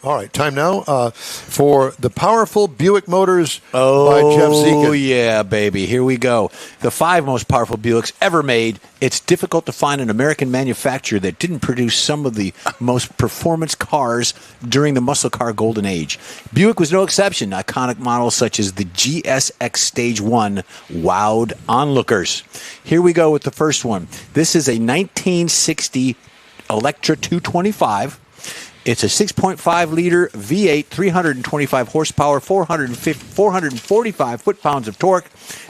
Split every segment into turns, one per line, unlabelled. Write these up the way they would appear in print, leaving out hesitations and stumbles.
All right, time now for the powerful Buick Motors by Jeff Zekin.
Oh, yeah, baby. Here we go. The 5 most powerful Buicks ever made. It's difficult to find an American manufacturer that didn't produce some of the most performance cars during the muscle car golden age. Buick was no exception. Iconic models such as the GSX Stage 1 wowed onlookers. Here we go with the first one. This is a 1960 Electra 225. It's a 6.5-liter V8, 325 horsepower, 445 foot-pounds of torque,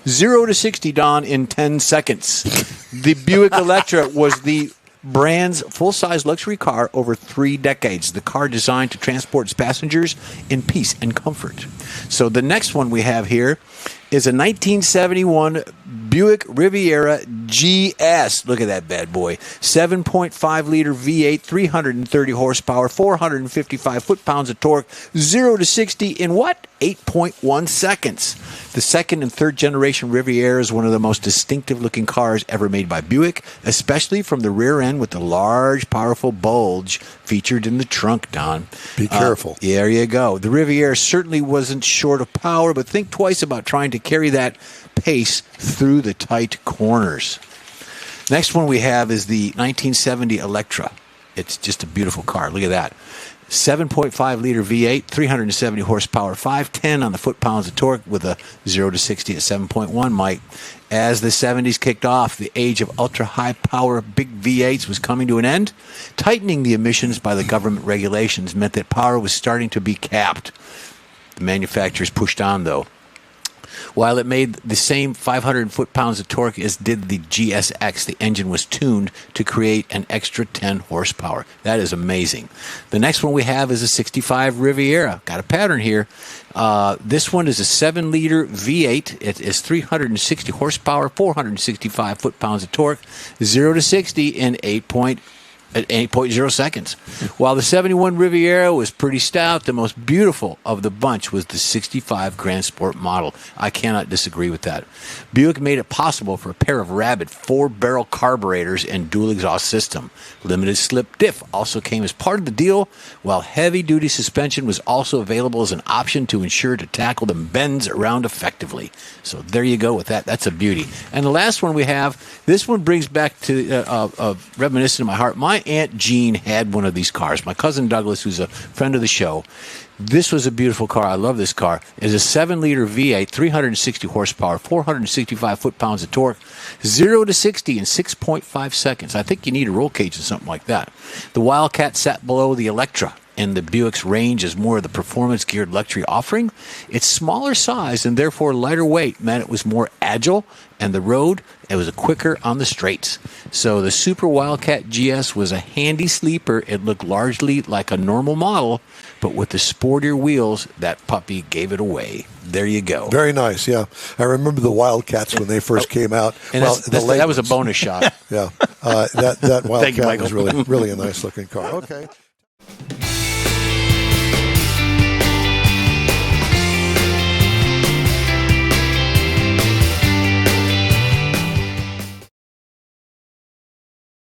0 to 60, Don, in 10 seconds. The Buick Electra was the brand's full-size luxury car over 3 decades. The car designed to transport its passengers in peace and comfort. So the next one we have here is a 1971 Buick Riviera GS. Look at that bad boy. 7.5-liter V8, 330 horsepower, 455 foot-pounds of torque, 0 to 60 in what? 8.1 seconds. The second and third generation Riviera is one of the most distinctive-looking cars ever made by Buick, especially from the rear end with the large, powerful bulge featured in the trunk, Don.
Be careful.
There you go. The Riviera certainly wasn't short of power, but think twice about trying to carry that pace through the tight corners. Next one we have is the 1970 Electra. It's just a beautiful car. Look at that. 7.5-liter V8, 370 horsepower, 510 on the foot-pounds of torque with a 0 to 60 at 7.1, Mike. As the 70s kicked off, the age of ultra-high-power big V8s was coming to an end. Tightening the emissions by the government regulations meant that power was starting to be capped. The manufacturers pushed on, though. While it made the same 500 foot-pounds of torque as did the GSX, the engine was tuned to create an extra 10 horsepower. That is amazing. The next one we have is a 65 Riviera. Got a pattern here. This one is a 7-liter V8. It is 360 horsepower, 465 foot-pounds of torque, 0 to 60 in 8.0 seconds. While the 71 Riviera was pretty stout, the most beautiful of the bunch was the 65 Grand Sport model. I cannot disagree with that. Buick made it possible for a pair of rabid 4-barrel carburetors and dual exhaust system. Limited slip diff also came as part of the deal, while heavy-duty suspension was also available as an option to ensure to tackle the bends around effectively. So there you go with that. That's a beauty. And the last one we have, this one brings back to reminiscent of my heart. My Aunt Jean had one of these cars. My cousin Douglas, who's a friend of the show, this was a beautiful car. I love this car. It's a 7-liter V8, 360 horsepower, 465 foot-pounds of torque, 0 to 60 in 6.5 seconds. I think you need a roll cage or something like that. The Wildcat sat below the Electra, and the Buick's range is more of the performance-geared luxury offering. Its smaller size and therefore lighter weight meant it was more agile, and the road, it was quicker on the straights. So the Super Wildcat GS was a handy sleeper. It looked largely like a normal model, but with the sportier wheels, that puppy gave it away. There you go.
Very nice, yeah. I remember the Wildcats when they first came out.
And
well,
that was a bonus shot.
Yeah, that Wildcat
Thank you, Michael.
was really a nice-looking car. Okay.